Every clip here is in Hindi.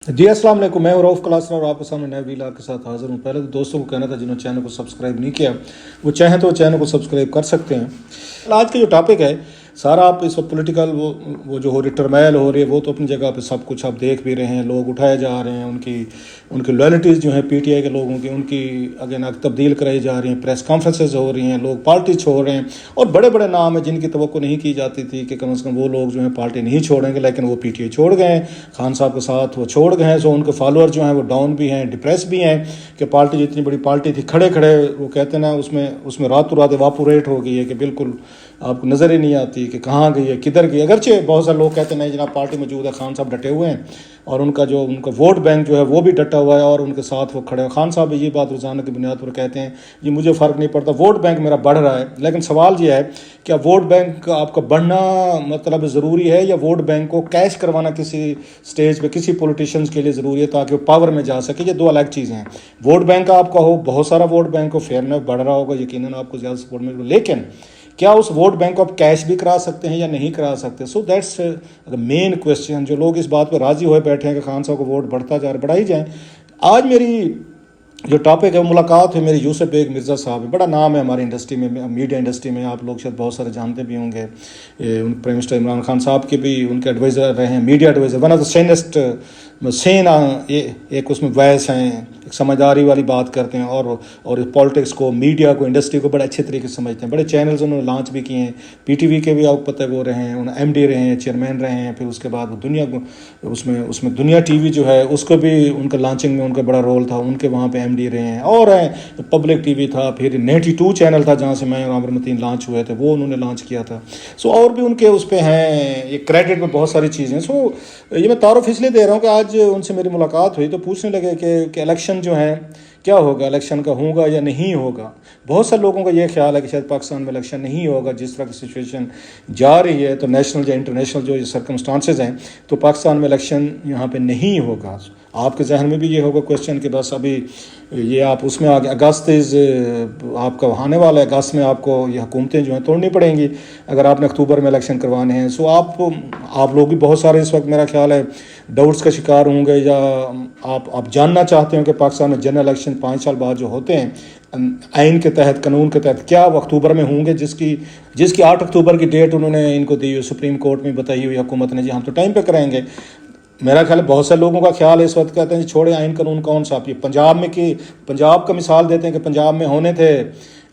जी अस्सलाम वालेकुम। मैं रऊफ़ क्लास और आपके सामने नए वीडियो के साथ हाज़िर हूँ। पहले तो दोस्तों को कहना था जिन्होंने चैनल को सब्सक्राइब नहीं किया वो चाहें तो चैनल को सब्सक्राइब कर सकते हैं। आज का जो टॉपिक है सारा आप इस वक्त पोलिटिकल वो जो हो रही टर्मैल हो रही है वो तो अपनी जगह पे सब कुछ आप देख भी रहे हैं। लोग उठाए जा रहे हैं, उनकी लॉयल्टीज़ जो है पीटीआई के लोगों की उनकी अगेन तब्दील कराई जा रही हैं। प्रेस कॉन्फ्रेंसेज हो रही हैं, लोग पार्टी छोड़ रहे हैं और बड़े बड़े नाम हैं जिनकी तवक्को नहीं की जाती थी कि कम से कम वो लोग जो है पार्टी नहीं छोड़ेंगे, लेकिन वो पीटीआई छोड़ गए हैं। खान साहब के साथ वो छोड़ गए हैं। सो उनके फॉलोअर जो हैं वो डाउन भी हैं, डिप्रेस भी हैं कि पार्टी जितनी बड़ी पार्टी थी खड़े खड़े वो कहते हैं ना उसमें रातों रात इवापोरेट हो गई है कि बिल्कुल आपको नज़र ही नहीं आती कि कहाँ गई है, किधर गई। अगरचे बहुत सारे लोग कहते हैं नहीं जनाब पार्टी मौजूद है, खान साहब डटे हुए हैं और उनका वोट बैंक जो है वो भी डटा हुआ है और उनके साथ वो खड़े हैं। खान साहब ये बात रोज़ाना की बुनियाद पर कहते हैं जी मुझे फ़र्क नहीं पड़ता, वोट बैंक मेरा बढ़ रहा है। लेकिन सवाल ये है क्या वोट बैंक आपका बढ़ना मतलब ज़रूरी है या वोट बैंक को कैश करवाना किसी स्टेज पे किसी पॉलिटिशियंस के लिए ज़रूरी है ताकि वो पावर में जा सके? ये दो अलग चीज़ें हैं। वोट बैंक आपका हो, बहुत सारा वोट बैंक हो, फेयरनेस बढ़ रहा होगा, यकीनन आपको ज़्यादा सपोर्ट मिलेगा, लेकिन क्या उस वोट बैंक को आप कैश भी करा सकते हैं या नहीं करा सकते? So that's the main question. जो लोग इस बात पर राज़ी हुए बैठे हैं कि खान साहब को वोट बढ़ता जा रहा बढ़ाई जाए। आज मेरी जो टॉपिक है मुलाकात है मेरी यूसुफ बेग मिर्ज़ा साहब है। बड़ा नाम है हमारी इंडस्ट्री में, मीडिया इंडस्ट्री में। आप लोग शायद बहुत सारे जानते भी होंगे। उन प्राइम मिनिस्टर इमरान खान साहब के भी उनके एडवाइज़र रहे हैं, media advisor, one of the sanest एक उसमें वॉइस हैं, एक समझदारी वाली बात करते हैं और पॉलिटिक्स को, मीडिया को, इंडस्ट्री को बड़े अच्छे तरीके से समझते हैं। बड़े चैनल्स उन्होंने लॉन्च भी किए हैं, पीटीवी के भी आपको पता है वो रहे हैं, उन्होंने एमडी रहे हैं, चेयरमैन रहे हैं। फिर उसके बाद उसमें दुनिया टीवी जो है उसको भी उनका लॉन्चिंग में उनका बड़ा रोल था, उनके वहाँ पे एमडी रहे हैं। और पब्लिक टीवी था, फिर 92 चैनल था जहाँ से मैं और आमिर मतीन लॉन्च हुए थे, वो उन्होंने लॉन्च किया था। सो और भी उनके उस पर हैं, ये क्रेडिट में बहुत सारी चीज़ें। सो ये मैं तारुफ इसलिए दे रहा हूँ कि आज उनसे मेरी मुलाकात हुई तो पूछने लगे कि इलेक्शन जो है क्या होगा, इलेक्शन का होगा या नहीं होगा। बहुत सारे लोगों का ये ख्याल है कि शायद पाकिस्तान में इलेक्शन नहीं होगा। जिस तरह की सिचुएशन जा रही है तो नेशनल या इंटरनेशनल जो सर्कमस्टांसेस हैं तो पाकिस्तान में इलेक्शन यहाँ पे नहीं होगा। आपके जहन में भी ये होगा क्वेश्चन कि बस अभी ये आप उसमें आगे अगस्त आपका आने वाला है, अगस्त में आपको ये हुकूमतें जो हैं तोड़नी पड़ेंगी अगर आपने अक्टूबर में इलेक्शन करवाने हैं। सो आप लोग भी बहुत सारे इस वक्त मेरा ख्याल है डाउट्स का शिकार होंगे या आप जानना चाहते हो कि पाकिस्तान में जनरल इलेक्शन 5 साल बाद जो होते हैं आइन के तहत, कानून के तहत, क्या वो अक्टूबर में होंगे जिसकी 8 अक्टूबर की डेट उन्होंने इनको दी हुई, सुप्रीम कोर्ट में बताई हुई हुकूमत ने जी हम तो टाइम पे कराएंगे। मेरा ख्याल है बहुत सारे लोगों का ख्याल है इस वक्त कहते हैं छोड़े आइन कानून कौन सा। आप ये पंजाब का मिसाल देते हैं कि पंजाब में होने थे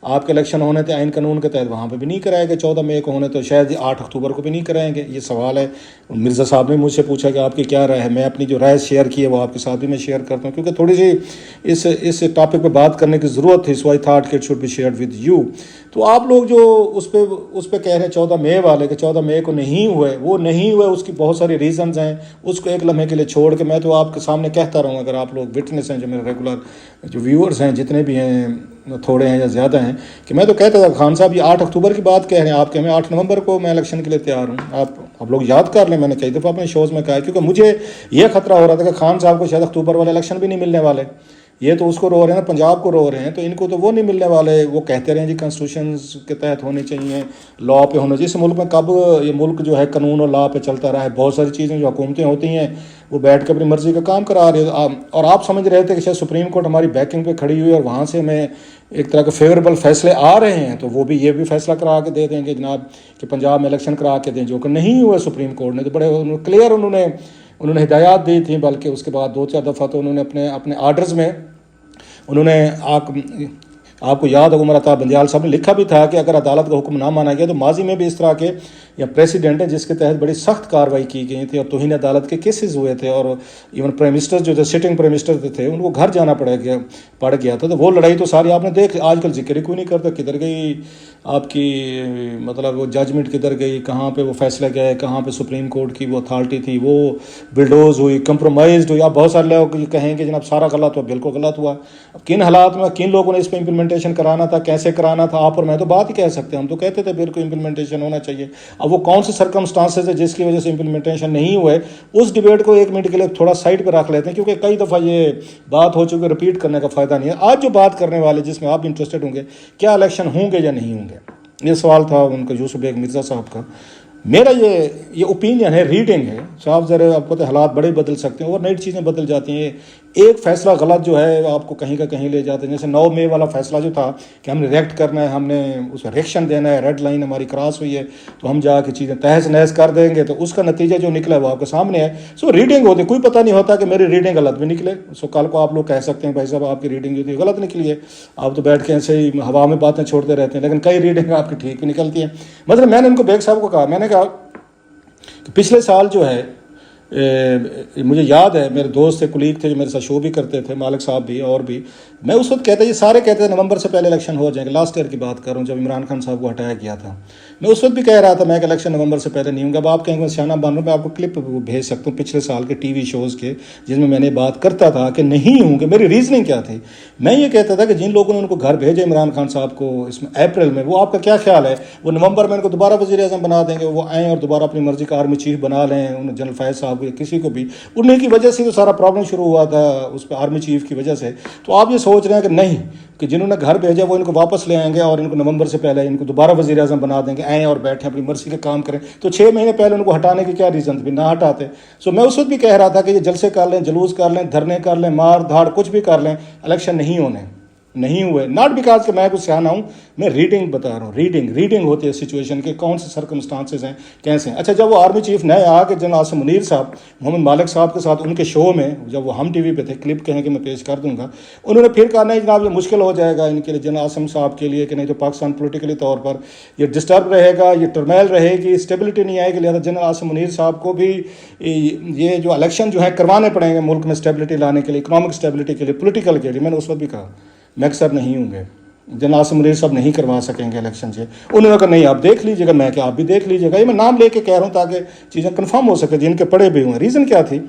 आपके इलेक्शन होने थे आइन कानून के तहत, वहाँ पे भी नहीं कराएंगे। 14 मई को होने तो शायद 8 अक्टूबर को भी नहीं कराएंगे। ये सवाल है। मिर्ज़ा साहब ने मुझसे पूछा कि आपकी क्या राय है। मैं अपनी जो राय शेयर की है वो आपके साथ भी मैं शेयर करता हूँ क्योंकि थोड़ी सी इस टॉपिक पे बात करने की ज़रूरत थी। सो आई थॉट कि it should be shared with you. तो आप लोग जो उस पर कह रहे हैं 14 मई वाले कि 14 मई को नहीं हुए, वो नहीं हुए उसकी बहुत सारी रीज़न्स हैं। उसको एक लम्हे के लिए छोड़ के मैं तो आपके सामने कहता रहूँ, अगर आप लोग विटनेस हैं, जो मेरे रेगुलर जो व्यूअर्स हैं जितने भी हैं थोड़े हैं या ज़्यादा हैं, कि मैं तो कहता था खान साहब ये 8 अक्टूबर की बात कह रहे हैं, आप कह रहे हैं 8 नवंबर को मैं इलेक्शन के लिए तैयार हूँ। आप लोग याद कर लें, मैंने कई दफ़ा अपने शोज़ में कहा है क्योंकि मुझे ये खतरा हो रहा था कि खान साहब को शायद अक्टूबर वाले इलेक्शन भी नहीं मिलने वाले। ये तो उसको रो रहे हैं ना, पंजाब को रो रहे हैं, तो इनको तो वो नहीं मिलने वाले। वो कहते रहे जी कॉन्स्टिट्यूशन के तहत होने चाहिए, लॉ पे होना चाहिए। इस मुल्क में कब ये मुल्क जो है कानून और लॉ पे चलता रहा है। बहुत सारी चीज़ें जो हुकूमतें होती हैं वो बैठ कर अपनी मर्ज़ी का काम करा रहे और आप समझ रहे थे कि शायद सुप्रीम कोर्ट हमारी बैकिंग पे खड़ी हुई और वहाँ से हमें एक तरह के फेवरेबल फैसले आ रहे हैं तो वो ये भी फैसला करा के दे देंगे जनाब कि पंजाब में इलेक्शन करा के दें, जो कि नहीं हुआ। सुप्रीम कोर्ट ने तो बड़े क्लियर उन्होंने हिदायत दी थी, बल्कि उसके बाद 2-4 दफ़ा तो उन्होंने अपने आर्डर्स में उन्होंने आपको याद होगा उमर अता बंदियाल साहब ने लिखा भी था कि अगर अदालत का हुक्म ना माना गया तो माजी में भी इस तरह के या प्रेसिडेंट है जिसके तहत बड़ी सख्त कार्रवाई की गई थी और तौहीन अदालत के केसेस हुए थे और इवन प्राइम मिनिस्टर जो थे, सिटिंग प्राइम मिनिस्टर थे, उनको घर जाना पड़ गया था। तो वो लड़ाई तो सारी आपने देख, आजकल जिक्र ही कोई नहीं करता किधर गई आपकी मतलब वो जजमेंट किधर गई, कहाँ पे वो फैसला गया है, कहाँ पे सुप्रीम कोर्ट की वो अथॉरिटी थी वो बिल्डोज हुई, कंप्रोमाइज़ हुई। आप बहुत सारे लोग कहेंगे जनाब सारा गलत हुआ, बिल्कुल गलत हुआ। अब किन हालात में किन लोगों ने इस पर इम्प्लीमेंटेशन कराना था, कैसे कराना था, आप और मैं तो बात ही कह सकते हैं। हम तो कहते थे बिल्कुल इम्प्लीमेंटेशन होना चाहिए। अब वो कौन से सर्कमस्टांसेस है जिसकी वजह से इम्प्लीमेंटेशन नहीं हुए, उस डिबेट को 1 मिनट के लिए थोड़ा साइड पर रख लेते हैं क्योंकि कई दफ़ा ये बात हो चुकी है, रिपीट करने का फ़ायदा नहीं है। आज जो बात करने वाले जिसमें आप इंटरेस्टेड होंगे, क्या इलेक्शन होंगे या नहीं होंगे, ये सवाल था उनका यूसुफ बेग मिर्ज़ा साहब का। मेरा ये ओपिनियन है, रीडिंग है साहब। ज़रा आपको तो हालात बड़े बदल सकते हैं और नई चीज़ें बदल जाती हैं। एक फ़ैसला गलत जो है आपको कहीं का कहीं ले जाते हैं। जैसे 9 मई वाला फ़ैसला जो था कि हमने रिएक्ट करना है, हमने उस पर रिएक्शन देना है, रेड लाइन हमारी क्रॉस हुई है तो हम जाके चीज़ें तहस नहस कर देंगे, तो उसका नतीजा जो निकला वो आपके सामने है। सो रीडिंग होती है, कोई पता नहीं होता कि मेरी रीडिंग गलत भी निकले। सो कल को आप लोग कह सकते हैं भाई साहब आपकी रीडिंग जो थी गलत निकली है, आप तो बैठ के ऐसे ही हवा में बातें छोड़ते रहते हैं, लेकिन कई रीडिंग आपकी ठीक भी निकलती है। मतलब मैंने उनको बेग साहब को कहा, मैंने कहा कि पिछले साल जो है मुझे याद है मेरे दोस्त थे, कुलीग थे जो मेरे साथ शो भी करते थे, मालिक साहब भी और भी, मैं उस वक्त कहता, ये सारे कहते थे नवंबर से पहले इलेक्शन हो जाएंगे। लास्ट ईयर की बात कर रहा हूँ जब इमरान खान साहब को हटाया गया था। मैं उस वक्त भी कह रहा था मैं कि इलेक्शन नवंबर से पहले नहीं होंगे। अब आप कहेंगे मैं सियाना बन रहा हूँ, मैं आपको क्लिप भेज सकता हूँ पिछले साल के टीवी शोज़ के जिसमें मैंने बात करता था कि नहीं होंगे। मेरी रीजनिंग क्या थी, मैं ये कहता था कि जिन लोगों ने उनको घर भेजे इमरान खान साहब को इसमें अप्रैल में, वो आपका क्या ख्याल है वो नवंबर में उनको दोबारा वज़ीर आज़म बना देंगे, वो आएँ और दोबारा अपनी मर्जी का आर्मी चीफ बना लें, उन जनरल फैज़ साहब को किसी को भी, उन्हीं की वजह से तो सारा प्रॉब्लम शुरू हुआ था उस पर आर्मी चीफ की वजह से। तो आप ये सोच रहे हैं कि नहीं कि जिन्होंने घर भेजा वो इनको वापस ले आएंगे और इनको नवंबर से पहले इनको दोबारा वज़ीर आज़म बना देंगे, आएँ और बैठें अपनी मर्जी के काम करें। तो 6 महीने पहले उनको हटाने की क्या रीज़न थी, ना हटाते। सो मैं उस वक्त भी कह रहा था कि ये जलसे कर लें, जुलूस कर लें, धरने कर लें, मार धाड़ कुछ भी कर लें, इलेक्शन नहीं होने, नहीं हुए। नॉट बिकॉज कि मैं कुछ सियाना हूँ, मैं रीडिंग बता रहा हूँ। रीडिंग होती है सिचुएशन के, कौन से सर्कमस्टांसेस हैं, कैसे हैं। अच्छा, जब वो आर्मी चीफ नए आके जनरल आसिम मुनीर साहब मोहम्मद मालिक साहब के साथ उनके शो में, जब वो हम टीवी पे थे, क्लिप कहेंगे मैं पेश कर दूंगा, उन्होंने फिर कहा नहीं जनाब ये मुश्किल हो जाएगा इनके लिए, जनरल आसिम साहब के लिए, कि नहीं तो पाकिस्तान पोलिटिकली तौर पर ये डिस्टर्ब रहेगा, ये टर्मैल रहेगी, स्टेबिलिटी नहीं आएगी, लिहाजा जनरल आसिम मुनीर साहब को भी ये जो इलेक्शन जो है करवाने पड़ेंगे मुल्क में स्टेबिलिटी लाने के लिए, इकोनॉमिक स्टेबिलिटी के लिए, पोलिटिकल के लिए। मैंने उस वक्त भी कहा मैं अक्सर नहीं होंगे, जनरल आसिम मुनीर साहब नहीं करवा सकेंगे इलेक्शन से। उन्होंने कहा नहीं आप देख लीजिएगा, मैं क्या आप भी देख लीजिएगा। ये मैं नाम लेके कह रहा हूँ ताकि चीज़ें कंफर्म हो सके जिनके पड़े भी हुए। रीज़न क्या थी,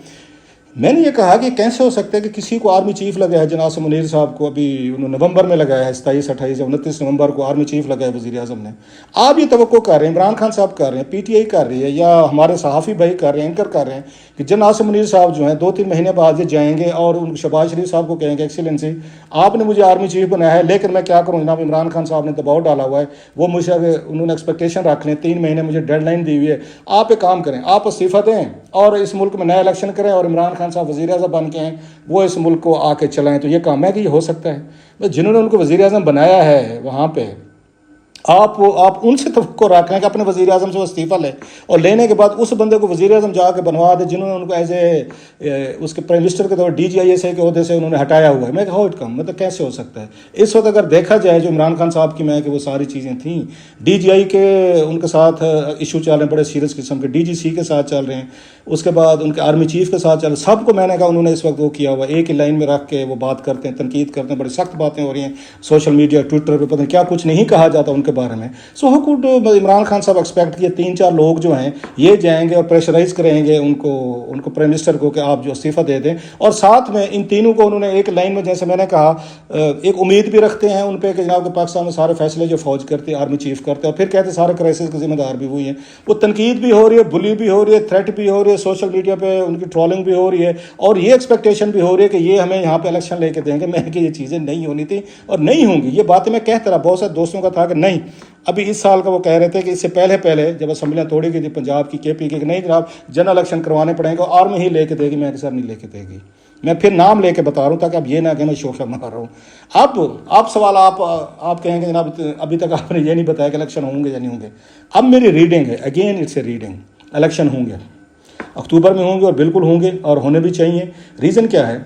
मैंने ये कहा कि कैसे हो सकता है कि किसी को आर्मी चीफ लगा है, जनरल आसिम मुनीर साहब को अभी उन्होंने नवंबर में लगाया है, 27, 28 या 29 नवंबर को आर्मी चीफ लगा है वज़ीर आज़म ने। आप ये तवक्को कर रहे हैं, इमरान खान साहब कर रहे हैं, पीटीआई कर रही है, या हमारे सहाफ़ी भाई कर रहे हैं, एंकर कर रहे हैं कि जनरल आसिम मुनीर साहब जो हैं 2-3 महीने बाद ये जाएंगे और उन शहबाज शरीफ साहब को कहेंगे एक्सीलेंसी आपने मुझे आर्मी चीफ बनाया है, लेकिन मैं क्या करूँ जनाब, इमरान खान साहब ने दबाव डाला हुआ है, वो मुझे उन्होंने एक्सपेक्टेशन रख लें, 3 महीने मुझे डेडलाइन दी हुई है, आप एक काम करें, आप इस्तीफ़ा दें और इस मुल्क में नया इलेक्शन करें और इमरान खान साहब वज़ीर आज़म बन के हैं, वो इस मुल्क को आके चलाएं। तो ये काम है कि ये हो सकता है। बस जिन्होंने उनको वज़ीर आज़म बनाया है वहाँ पे आप उनसे तवक्को रख लें कि अपने वज़ीर आज़म से वो इस्तीफ़ा लें और लेने के बाद उस बंदे को वज़ीर आज़म जाके बनवा दे जिन्होंने उनको एज ए उसके प्राइम मिनिस्टर के तौर DGISA के अहदे से उन्होंने हटाया हुआ है। मैं हाउ इट कम, मतलब कैसे हो सकता है। इस वक्त अगर देखा जाए जो इमरान खान साहब की मैं कि वो सारी चीज़ें थी, DGI के उनके साथ इशू चल रहे हैं बड़े सीरियस किस्म के, DGC के साथ चल रहे हैं, उसके बाद उनके आर्मी चीफ के साथ चल रहे, सबको मैंने कहा उन्होंने इस वक्त वो किया हुआ, एक ही लाइन में रख के वो बात करते हैं, तनकीद करते हैं, बड़ी सख्त बातें हो रही हैं सोशल मीडिया ट्विटर पर, पता नहीं क्या कुछ नहीं कहा जाता उनके बारे में। So how could Imran Khan साहब एक्सपेक्ट किए 3-4 लोग जो हैं ये जाएंगे और प्रेशराइज करेंगे उनको प्राइम मिनिस्टर को कि आप जो इस्तीफ़ा दे दें, और साथ में इन तीनों को उन्होंने एक लाइन में, जैसे मैंने कहा, एक उम्मीद भी रखते हैं उन पर कि जनाब के पाकिस्तान में सारे फैसले जो फौज करती है, आर्मी चीफ करते हैं, और फिर कहते हैं सारे क्राइसिस के जिम्मेदार भी हुई हैं। वो तनकीद भी हो रही है, बुली भी हो रही है, थ्रेट भी हो रही है, सोशल मीडिया पे उनकी ट्रोलिंग भी हो रही है, और ये एक्सपेक्टेशन भी हो रही है कि ये हमें यहाँ पे इलेक्शन लेके देंगे। मैं कि ये चीज़ें नहीं होनी थी और नहीं होंगी। ये बातें मैं कहता रहा, बहुत सारे दोस्तों का था कि नहीं, अभी इस साल का वो कह रहे थे कि इससे पहले जब असेंबलियाँ तोड़ी गई थी पंजाब की KP के, नहीं जनाब जनरल इलेक्शन करवाने पड़ेंगे, आर्मी ही लेके देगी। मैं सर नहीं लेके देगी, मैं फिर नाम लेके बता रहा हूँ ताकि अब ये ना कि मैं शोखा मार रहा हूँ। अब सवाल आप कहेंगे जनाब अभी तक आपने ये नहीं बताया कि इलेक्शन होंगे या नहीं होंगे। अब मेरी रीडिंग है, again it's a reading, election होंगे, अक्टूबर में होंगे और बिल्कुल होंगे और होने भी चाहिए। रीज़न क्या है,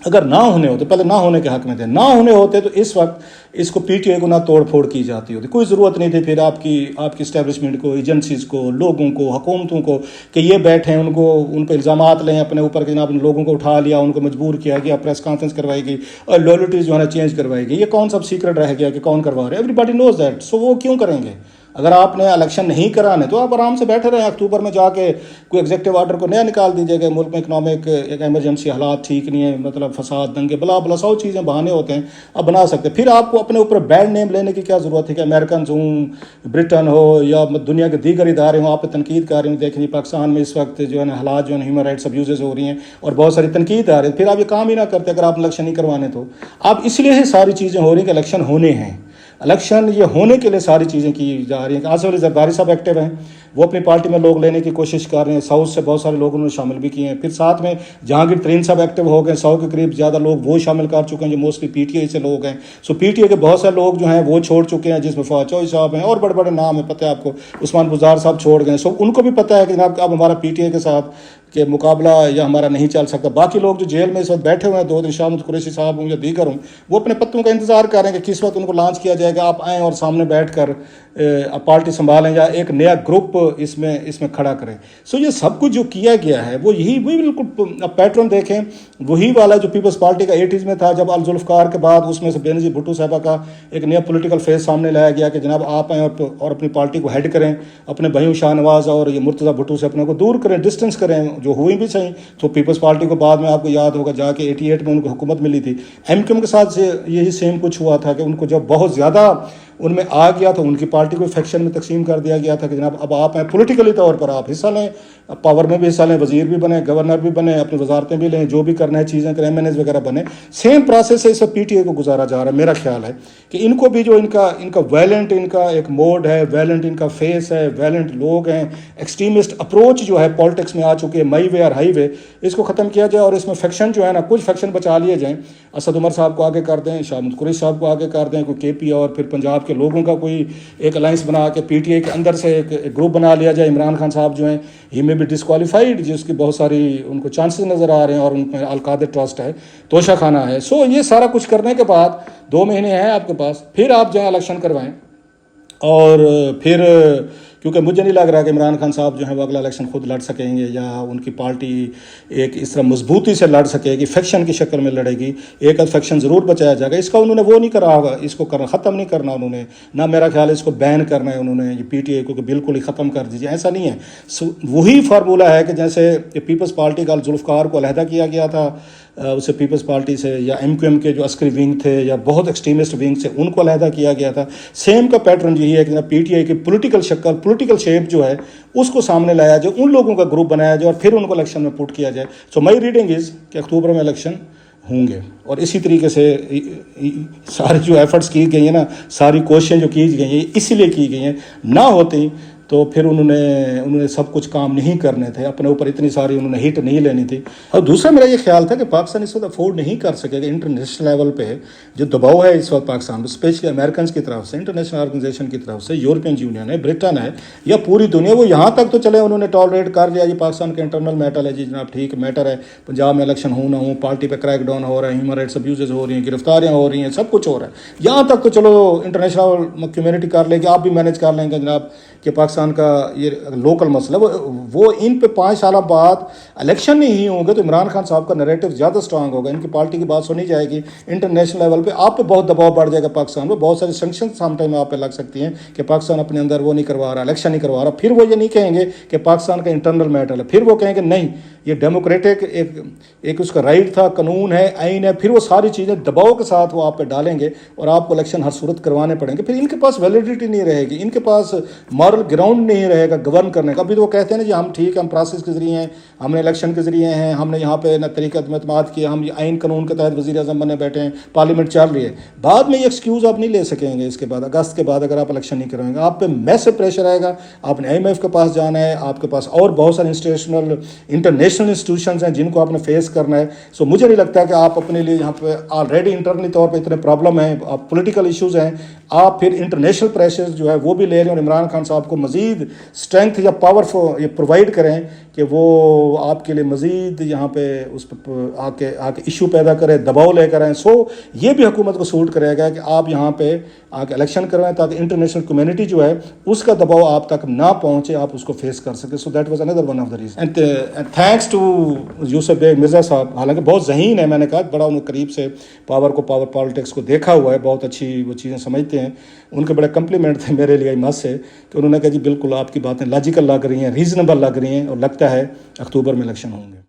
अगर ना होने होते, पहले ना होने के हक में थे, ना होने होते तो इस वक्त इसको PTI को ना तोड़ फोड़ की जाती होती, कोई ज़रूरत नहीं थी फिर आपकी इस्टेब्लिशमेंट को, एजेंसीज़ को, लोगों को, हुकूमतों को कि ये बैठे हैं उन पर इल्ज़ामात लें अपने ऊपर कि जनाब लोगों को उठा लिया, उनको मजबूर किया गया, प्रेस कॉन्फ्रेंस करवाई गई और लॉयल्टीज़ जो है ना चेंज करवाई गई। ये कौन सा सीक्रेट रह गया कि कौन करवा रहे, एवरीबॉडी नोज दैट। सो वो क्यों करेंगे। अगर आपने इलेक्शन नहीं कराने तो आप आराम से बैठे रहें, अक्टूबर में जाके कोई एग्जीक्यूटिव ऑर्डर को नया निकाल दीजिएगा, मुल्क में इकोनॉमिक एक इमरजेंसी, हालात ठीक नहीं है, मतलब फसाद, दंगे, बला 100 चीज़ें बहाने होते हैं, आप बना सकते हैं। फिर आपको अपने ऊपर बैड नेम लेने की क्या ज़रूरत है कि अमेरिकन हूँ, ब्रिटेन हो या दुनिया के दीगर इदारे हों, आप पे तनकीद कर रही हूँ। देखें पाकिस्तान में इस वक्त जो है ना हालात जो है ह्यूमन राइट्स अब्यूज़ हो रही हैं और बहुत सारी तनकीद आ रही है, फिर आप ये काम ही ना करते अगर आप इलेक्शन नहीं करवाने तो। आप इसलिए ही सारी चीज़ें हो रही हैं कि इलेक्शन होने हैं। इलेक्शन ये होने के लिए सारी चीज़ें की जा रही हैं। आसिफ अली जरदारी साहब एक्टिव हैं, वो अपनी पार्टी में लोग लेने की कोशिश कर रहे हैं, साउथ से बहुत सारे लोग उन्होंने शामिल भी किए हैं। फिर साथ में जहांगीर तरीन साहब एक्टिव हो गए, 100 के करीब ज़्यादा लोग वो शामिल कर चुके हैं जो मोस्टली पीटीआई से लोग हैं। सो पीटीआई के बहुत सारे लोग जो हैं वो छोड़ चुके हैं, जिसमें फवाद चौधरी साहब हैं और बड़े बड़े नाम है, पता है आपको, उस्मान बुज़दार साहब छोड़ गए। सो उनको भी पता है कि जनाब अब हमारा पीटीआई के साथ के मुकाबला या हमारा नहीं चल सकता। बाकी लोग जो जेल में इस वक्त बैठे हुए हैं, 2 दिन शाह कुरैशी साहब हूँ या दीगर हूँ, वो अपने पत्तों का इंतजार कर रहे हैं कि किस वक्त उनको लॉन्च किया जाएगा, आप आएँ और सामने बैठ कर पार्टी संभालें या एक नया ग्रुप इसमें खड़ा करें। सो ये सब कुछ जो किया गया है वो यही वही बिल्कुल पैटर्न देखें, वही वाला जो पीपल्स पार्टी का 80s में था, जब अल-जुल्फ़िकार के बाद उसमें से बेनज़ीर भुट्टो साहबा का एक नया पॉलिटिकल फेस सामने लाया गया कि जनाब आप आएँ और अपनी पार्टी को हेड करें, अपने भाइयों शाहनवाज और ये मुर्तज़ा भुट्टो से अपने को दूर करें, डिस्टेंस करें, जो हुई भी सही। तो पीपल्स पार्टी को बाद में आपको याद होगा जाके 88 में उनको हुकूमत मिली थी। एमक्यूएम के साथ यही सेम कुछ हुआ था कि उनको जब बहुत ज़्यादा उनमें आ गया तो उनकी पार्टी को फैक्शन में तकसीम कर दिया गया था कि जनाब अब आप हैं, पॉलिटिकली तौर पर आप हिस्सा लें, पावर में भी हिस्सा लें, वजीर भी बने, गवर्नर भी बने, अपनी वजारतें भी लें, जो भी करना है चीज़ें करें, एमएनएस वगैरह बने। सेम प्रोसेस से इस पीटीआई को गुजारा जा रहा है। मेरा ख्याल है कि इनको भी जो इनका वैलेंट इनका एक मोड है, वैलेंट इनका फेस है, वैलेंट लोग हैं, एक्सट्रीमिस्ट अप्रोच जो है पॉलिटिक्स में आ चुकी है, माई वे और हाई वे, इसको ख़त्म किया जाए और इसमें फैक्शन जो है ना, कुछ फैक्शन बचा लिए जाएँ। असद उमर साहब को आगे कर दें, शाह कुरैशी साहब को आगे कर दें, कोई केपी और फिर पंजाब के लोगों का कोई एक अलायंस बना के पीटीआई के अंदर से एक ग्रुप बना लिया जाए। इमरान खान साहब जो हैं ही में भी डिस्क्वालीफाइड, जिसकी बहुत सारी उनको चांसेस नज़र आ रहे हैं और उनमें अलकादर ट्रस्ट है, तोशा खाना है। सो ये सारा कुछ करने के बाद 2 महीने हैं आपके पास, फिर आप जाएँ इलेक्शन करवाएं और फिर क्योंकि मुझे नहीं लग रहा कि इमरान खान साहब जो है वो अगला इलेक्शन खुद लड़ सकेंगे या उनकी पार्टी एक इस तरह मजबूती से लड़ सकेगी, फैक्शन की शक्ल में लड़ेगी। एक फैक्शन ज़रूर बचाया जाएगा, इसका उन्होंने वो नहीं करा होगा, इसको ख़त्म नहीं करना उन्होंने, ना मेरा ख्याल है इसको बैन करना है उन्होंने, ये पीटीआई को बिल्कुल ही ख़त्म कर दीजिए, ऐसा नहीं है। वही फार्मूला है कि जैसे पीपल्स पार्टी का जुल्फ़िकार को अलहदा किया गया था उसे पीपल्स पार्टी से, या एमक्यूएम के जो अस्करी विंग थे या बहुत एक्सट्रीमिस्ट विंग से उनको अलहदा किया गया था। सेम का पैटर्न यही है कि पीटीआई की पॉलिटिकल शक्ल, पॉलिटिकल शेप जो है उसको सामने लाया जाए, उन लोगों का ग्रुप बनाया जाए और फिर उनको इलेक्शन में पुट किया जाए। सो माई रीडिंग इज़ कि अक्टूबर में इलेक्शन होंगे और इसी तरीके से सारी जो एफर्ट्स की गई हैं ना, सारी कोशिशें जो की गई हैं इसीलिए की गई हैं, ना होती तो फिर उन्होंने सब कुछ काम नहीं करने थे, अपने ऊपर इतनी सारी उन्होंने हिट नहीं लेनी थी। और दूसरा मेरा ये ख्याल था कि पाकिस्तान इस वक्त अफोर्ड नहीं कर सकेगा इंटरनेशनल लेवल पे जो दबाव है इस वक्त पाकिस्तान पर, स्पेशली अमेरिकन की तरफ से, इंटरनेशनल ऑर्गेनाइजेशन की तरफ से, यूरोपियन यूनियन है, ब्रिटेन है या पूरी दुनिया, वो यहाँ तक तो चले उन्होंने टॉलरेट कर लिया, ये पाकिस्तान का इंटरनल मैटर है जी जनाब, ठीक मैटर है, पंजाब में इलेक्शन हो ना हो, पार्टी पर क्रैक डाउन हो रहा है, ह्यूमन राइट्स अब्यूजेज हो रही हैं, गिरफ्तारियाँ हो रही हैं, सब कुछ हो रहा है, यहाँ तक तो चलो इंटरनेशनल कम्युनिटी कर लेगी, आप भी मैनेज कर लेंगे जनाब कि पाकिस्तान का ये लोकल मसला वो इन पे 5 साल बाद इलेक्शन नहीं होंगे तो इमरान खान साहब का नैरेटिव ज़्यादा स्ट्रांग होगा, इनकी पार्टी की बात सुनी जाएगी, इंटरनेशनल लेवल पे आप पे बहुत दबाव बढ़ जाएगा, पाकिस्तान में बहुत सारी सैंक्शन सामटाइम आप पे लग सकती हैं कि पाकिस्तान अपने अंदर वो नहीं करवा रहा, इलेक्शन नहीं करवा रहा। फिर वो ये नहीं कहेंगे कि पाकिस्तान का इंटरनल मैटर है, फिर वो कहेंगे नहीं ये डेमोक्रेटिक एक उसका राइट था, कानून है, आइन है, फिर वो सारी चीज़ें दबाव के साथ वो आप पे डालेंगे और आपको इलेक्शन हर सूरत करवाने पड़ेंगे। फिर इनके पास वैलिडिटी नहीं रहेगी, इनके पास मॉरल ग्राउंड नहीं रहेगा गवर्न करने का। अभी तो वो कहते हैं ना जी हम ठीक है, हम प्रोसेस के जरिए हैं, हमने इलेक्शन के जरिए हैं, हमने यहाँ पे ना तरीक़ा एतमाद किया, हम आइन कानून के तहत वज़ीर आज़म बने बैठे हैं, पार्लियामेंट चल रही है। बाद में ये एक्सक्यूज़ आप नहीं ले सकेंगे इसके बाद, अगस्त के बाद अगर आप इलेक्शन नहीं करवाएंगे, आप पे मैसिव प्रेशर आएगा, आपने IMF के पास जाना है, आपके पास और बहुत सारे इंटरनेशनल इंस्टीट्यूशंस हैं जिनको आपने फेस करना है। सो मुझे नहीं लगता कि आप अपने लिए यहाँ पे ऑलरेडी इंटरनली तौर पे इतने प्रॉब्लम हैं, आप पॉलिटिकल इश्यूज हैं, आप फिर इंटरनेशनल प्रेशर जो है वो भी ले रहे हैं और इमरान खान साहब को मज़ीद स्ट्रेंथ या पावर ये प्रोवाइड करें कि वो आपके लिए मज़ीद यहाँ पे उस पर आके इशू पैदा करें, दबाव लेकर आएँ। सो ये भी हुकूमत को सूट करेगा कि आप यहाँ पे आके इलेक्शन करवाएं ताकि इंटरनेशनल कम्युनिटी जो है उसका दबाव आप तक ना पहुँचे, आप उसको फेस कर सकें। So that was another one of the reason and thanks to Yusuf Baig Mirza sahab, हालांकि बहुत ज़हीन है, मैंने कहा बड़ा उन्होंने करीब से पावर पॉलिटिक्स को देखा हुआ है, बहुत अच्छी वो चीज़ें समझते हैं। उनके बड़े कम्प्लीमेंट थे मेरे लिए मस से कि उन्होंने कहा जी बिल्कुल आपकी बातें लॉजिकल लग रही हैं, रीज़नेबल लग रही हैं और लगता है अक्टूबर में इलेक्शन होंगे।